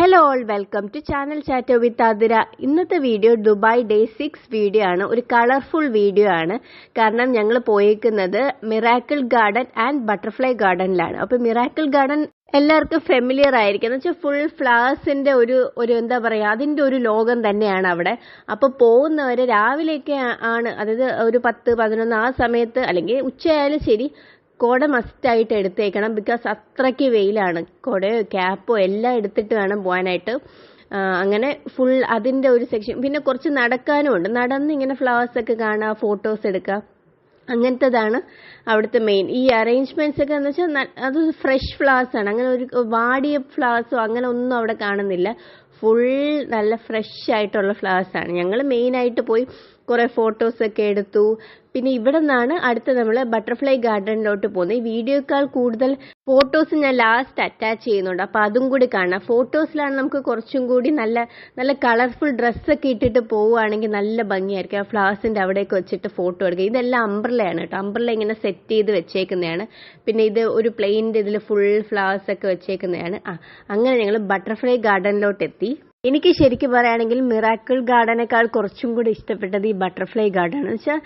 Hello all, welcome to channel chat with Athira. ഇന്നത്തെ video Dubai day 6 video ആണ്. ഒരു colourful video ആണ്. കാരണം ഞങ്ങൾ പോയേക്കുന്നത് മിറാക്കിൾ ഗാർഡൻ ആൻഡ് ബട്ടർഫ്ലൈ ഗാർഡനിലാണ്. അപ്പോൾ മിറാക്കിൾ ഗാർഡൻ എല്ലാവർക്കും ഫെമിലിയർ ആയിരിക്കും. എന്ന് വെച്ചാൽ ഫുൾ ഫ്ലവേഴ്സിന്റെ ഒരു എന്താ പറയുക, അതിന്റെ ഒരു ലോകം തന്നെയാണ് അവിടെ. അപ്പോൾ പോകുന്നവര് രാവിലെയൊക്കെ ആണ്, അതായത് ഒരു 10-11 ആ സമയത്ത്, അല്ലെങ്കിൽ ഉച്ചയായാലും ശരി, കുട മസ്റ്റായിട്ട് എടുത്തേക്കണം. ബിക്കോസ് അത്രയ്ക്ക് വെയിലാണ്. കുടയോ ക്യാപ്പോ എല്ലാം എടുത്തിട്ട് വേണം പോകാനായിട്ട്. അങ്ങനെ ഫുൾ അതിൻ്റെ ഒരു സെക്ഷൻ. പിന്നെ കുറച്ച് നടക്കാനും ഉണ്ട്. നടന്ന് ഇങ്ങനെ ഫ്ലവേഴ്സ് ഒക്കെ കാണുക, ഫോട്ടോസ് എടുക്കുക, അങ്ങനത്തതാണ് അവിടുത്തെ മെയിൻ. ഈ അറേഞ്ച്മെന്റ്സ് ഒക്കെ എന്ന് വെച്ചാൽ അത് ഫ്രഷ് ഫ്ലവേഴ്സ് ആണ്. അങ്ങനെ ഒരു വാടിയ ഫ്ലവേഴ്സോ അങ്ങനെ ഒന്നും അവിടെ കാണുന്നില്ല. ഫുൾ നല്ല ഫ്രഷ് ആയിട്ടുള്ള ഫ്ലവേഴ്സ് ആണ്. ഞങ്ങൾ മെയിനായിട്ട് പോയി കുറേ ഫോട്ടോസൊക്കെ എടുത്തു. പിന്നെ ഇവിടെ നിന്നാണ് അടുത്ത് നമ്മൾ ബട്ടർഫ്ലൈ ഗാർഡനിലോട്ട് പോകുന്നത്. ഈ വീഡിയോക്കാൾ കൂടുതൽ ഫോട്ടോസ് ഞാൻ ലാസ്റ്റ് അറ്റാച്ച് ചെയ്യുന്നുണ്ട്. അപ്പോൾ അതും കൂടി കാണാം. ഫോട്ടോസിലാണ് നമുക്ക് കുറച്ചും കൂടി നല്ല നല്ല കളർഫുൾ ഡ്രസ്സൊക്കെ ഇട്ടിട്ട് പോവുകയാണെങ്കിൽ നല്ല ഭംഗിയായിരിക്കും. ആ ഫ്ലവേഴ്സിൻ്റെ അവിടെയൊക്കെ വെച്ചിട്ട് ഫോട്ടോ എടുക്കുക. ഇതെല്ലാം അംബ്രലയാണ് കേട്ടോ. അംബ്രല ഇങ്ങനെ സെറ്റ് ചെയ്ത് വെച്ചേക്കുന്നതാണ്. പിന്നെ ഇത് ഒരു പ്ലെയിൻ്റെ ഇതിൽ ഫുൾ ഫ്ലവേഴ്സൊക്കെ വെച്ചേക്കുന്നതാണ്. അങ്ങനെ ഞങ്ങൾ ബട്ടർഫ്ലൈ ഗാർഡനിലോട്ട് എത്തി. എനിക്ക് ശരിക്കും പറയുകയാണെങ്കിൽ മിറാക്കിൾ ഗാർഡനേക്കാൾ കുറച്ചും കൂടി ഇഷ്ടപ്പെട്ടത് ഈ ബട്ടർഫ്ലൈ ഗാർഡൻ എന്ന് വെച്ചാൽ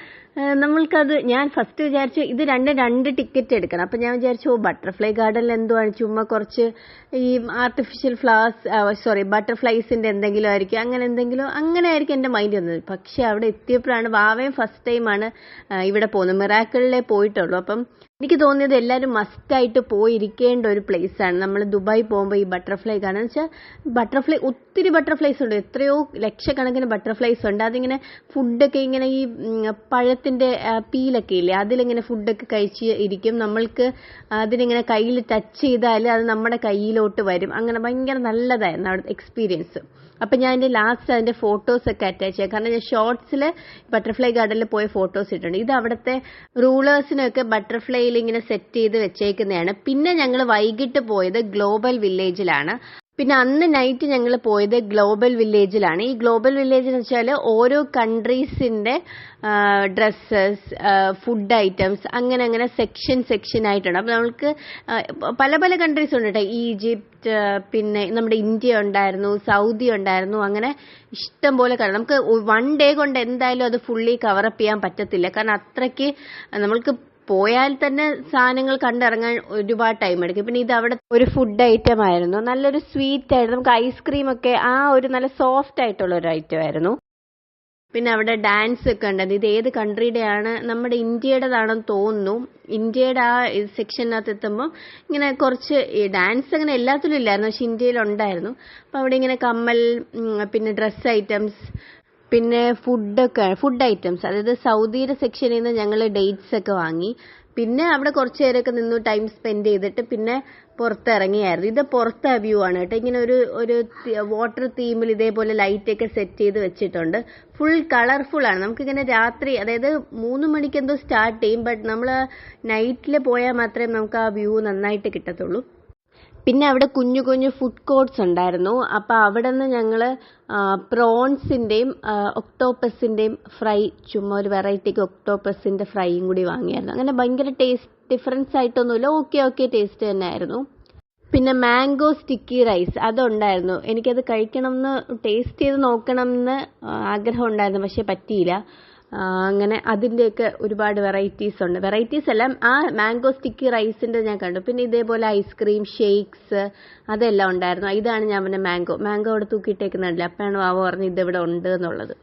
നമ്മൾക്കത്, ഞാൻ ഫസ്റ്റ് വിചാരിച്ചു ഇത് രണ്ട് ടിക്കറ്റ് എടുക്കണം. അപ്പം ഞാൻ വിചാരിച്ചു ബട്ടർഫ്ലൈ ഗാർഡനിൽ എന്തുവാണ്, ചുമ്മാ കുറച്ച് ഈ ആർട്ടിഫിഷ്യൽ ഫ്ലവേഴ്സ് ബട്ടർഫ്ലൈസിൻ്റെ എന്തെങ്കിലും ആയിരിക്കും, അങ്ങനെ ആയിരിക്കും എൻ്റെ മൈൻഡ് വന്നത്. പക്ഷെ അവിടെ എത്തിയപ്പോഴാണ്, വാവയും ഫസ്റ്റ് ടൈമാണ് ഇവിടെ പോകുന്നത്. മിറാക്കിളിലേ പോയിട്ടുള്ളൂ. അപ്പം എനിക്ക് തോന്നിയത് എല്ലാവരും മസ്റ്റായിട്ട് പോയിരിക്കേണ്ട ഒരു പ്ലേസ് ആണ്. നമ്മൾ ദുബായ് പോകുമ്പോൾ ഈ ബട്ടർഫ്ലൈ കാണാൻ വെച്ചാൽ ഒത്തിരി ബട്ടർഫ്ലൈസ് ഉണ്ട്. എത്രയോ ലക്ഷക്കണക്കിന് ബട്ടർഫ്ലൈസ് ഉണ്ട്. അതിങ്ങനെ ഫുഡൊക്കെ ഇങ്ങനെ ഈ പഴത്തിൻ്റെ പീലൊക്കെ ഇല്ലേ, അതിലിങ്ങനെ ഫുഡൊക്കെ കഴിച്ച് ഇരിക്കും. നമ്മൾക്ക് അതിനിങ്ങനെ കയ്യിൽ ടച്ച് ചെയ്താൽ അത് നമ്മുടെ കയ്യിലോട്ട് വരും. അങ്ങനെ ഭയങ്കര നല്ലതായിരുന്നു അവിടുത്തെ എക്സ്പീരിയൻസ്. അപ്പം ഞാൻ എൻ്റെ ലാസ്റ്റ് അതിൻ്റെ ഫോട്ടോസൊക്കെ അറ്റാച്ച് ചെയ്യാം. കാരണം ഞാൻ ഷോർട്സിൽ ബട്ടർഫ്ലൈ ഗാർഡനിൽ പോയ ഫോട്ടോസ് ഇട്ടുണ്ട്. ഇത് അവിടുത്തെ റൂളേഴ്സിനൊക്കെ ബട്ടർഫ്ലൈയിൽ ഇങ്ങനെ സെറ്റ് ചെയ്ത് വെച്ചേക്കുന്നതാണ്. പിന്നെ ഞങ്ങൾ വൈകിട്ട് പോയത് ഗ്ലോബൽ വില്ലേജിലാണ്. പിന്നെ അന്ന് നൈറ്റ് ഞങ്ങൾ പോയത് ഗ്ലോബൽ വില്ലേജിലാണ്. ഈ ഗ്ലോബൽ വില്ലേജ് എന്ന് വെച്ചാൽ ഓരോ കൺട്രീസിൻ്റെ ഡ്രസ്സസ്, ഫുഡ് ഐറ്റംസ്, അങ്ങനെ സെക്ഷൻ ആയിട്ടുണ്ട്. അപ്പോൾ നമ്മൾക്ക് പല കൺട്രീസ് ഉണ്ട് കേട്ടോ. ഈജിപ്റ്റ്, പിന്നെ നമ്മുടെ ഇന്ത്യ ഉണ്ടായിരുന്നു, സൗദി ഉണ്ടായിരുന്നു. അങ്ങനെ ഇഷ്ടം പോലെ കാണാം. നമുക്ക് 1 ഡേ കൊണ്ട് എന്തായാലും അത് ഫുള്ളി കവറപ്പ് ചെയ്യാൻ പറ്റത്തില്ല. കാരണം അത്രയ്ക്ക് നമ്മൾക്ക് പോയാൽ തന്നെ സാധനങ്ങൾ കണ്ടിറങ്ങാൻ ഒരുപാട് ടൈം എടുക്കും. പിന്നെ ഇത് അവിടെ ഒരു ഫുഡ് ഐറ്റം ആയിരുന്നു. നല്ലൊരു സ്വീറ്റ് ആയിരുന്നു. നമുക്ക് ഐസ്ക്രീം ഒക്കെ ഒരു നല്ല സോഫ്റ്റ് ആയിട്ടുള്ള ഒരു ഐറ്റം ആയിരുന്നു. പിന്നെ അവിടെ ഡാൻസ് ഒക്കെ ഉണ്ട്. ഇത് ഏത് കൺട്രിയുടെയാണ്, നമ്മുടെ ഇന്ത്യയുടേതാണെന്ന് തോന്നുന്നു. ഇന്ത്യയുടെ ആ സെക്ഷനകത്ത് എത്തുമ്പോൾ ഇങ്ങനെ കുറച്ച് ഡാൻസ് അങ്ങനെ എല്ലാത്തിലും ഇല്ലായിരുന്നു, പക്ഷെ ഇന്ത്യയിലുണ്ടായിരുന്നു. അപ്പോൾ അവിടെ ഇങ്ങനെ കമ്മൽ, പിന്നെ ഡ്രസ് ഐറ്റംസ്, പിന്നെ ഫുഡ് ഐറ്റംസ്, അതായത് സൗദിയുടെ സെക്ഷനിൽ നിന്ന് ഞങ്ങൾ ഡേറ്റ്സ് ഒക്കെ വാങ്ങി. പിന്നെ അവിടെ കുറച്ച് നേരമൊക്കെ നിന്നു, ടൈം സ്പെൻഡ് ചെയ്തിട്ട് പിന്നെ പുറത്തിറങ്ങിയായിരുന്നു. ഇത് പുറത്തെ വ്യൂ ആണ് കേട്ടോ. ഇങ്ങനെ ഒരു വാട്ടർ തീമിൽ ഇതേപോലെ ലൈറ്റ് ഒക്കെ സെറ്റ് ചെയ്ത് വെച്ചിട്ടുണ്ട്. ഫുൾ കളർഫുൾ ആണ്. നമുക്കിങ്ങനെ രാത്രി, അതായത് 3 മണിക്ക് എന്തോ സ്റ്റാർട്ട് ചെയ്യും. ബട്ട് നമ്മൾ നൈറ്റിൽ പോയാൽ മാത്രമേ നമുക്ക് ആ വ്യൂ നന്നായിട്ട് കിട്ടത്തുള്ളൂ. പിന്നെ അവിടെ കുഞ്ഞു ഫുഡ് കോർട്ട്സ് ഉണ്ടായിരുന്നു. അപ്പോൾ അവിടെ നിന്ന് ഞങ്ങൾ പ്രോൺസിൻ്റെയും ഒക്ടോപ്പസിൻ്റെയും ഫ്രൈ, ചുമ്മാ ഒരു വെറൈറ്റിക്ക് ഒക്ടോപ്പസിൻ്റെ ഫ്രൈയും കൂടി വാങ്ങിയായിരുന്നു. അങ്ങനെ ഭയങ്കര ടേസ്റ്റ് ഡിഫറൻസ് ആയിട്ടൊന്നുമില്ല. ഓക്കെ ടേസ്റ്റ് തന്നെ ആയിരുന്നു. പിന്നെ മാംഗോ സ്റ്റിക്കി റൈസ് അതുണ്ടായിരുന്നു. എനിക്കത് കഴിക്കണം എന്ന്, ടേസ്റ്റ് ചെയ്ത് നോക്കണം എന്ന് ആഗ്രഹം ഉണ്ടായിരുന്നു, പക്ഷെ പറ്റിയില്ല. അങ്ങനെ അതിൻ്റെയൊക്കെ ഒരുപാട് വെറൈറ്റീസ് ഉണ്ട്. വെറൈറ്റീസ് എല്ലാം ആ മാംഗോ സ്റ്റിക്കി റൈസിൻ്റെ ഞാൻ കണ്ടു. പിന്നെ ഇതേപോലെ ഐസ്ക്രീം, ഷേക്സ് അതെല്ലാം ഉണ്ടായിരുന്നു. ഇതാണ് ഞാൻ പിന്നെ മാംഗോ അവിടെ തൂക്കിയിട്ടേക്കുന്നുണ്ടല്ലോ. അപ്പോഴാണ് വാവ പറഞ്ഞ് ഇതിവിടെ ഉണ്ട് എന്നുള്ളത്.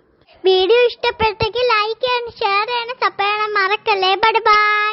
വീഡിയോ ഇഷ്ടപ്പെട്ടെങ്കിൽ ലൈക്ക് ചെയ്യാനും ഷെയർ ചെയ്യാനും സബ്സ്ക്രൈബ് ചെയ്യാനും മറക്കല്ലേ. ബൈ.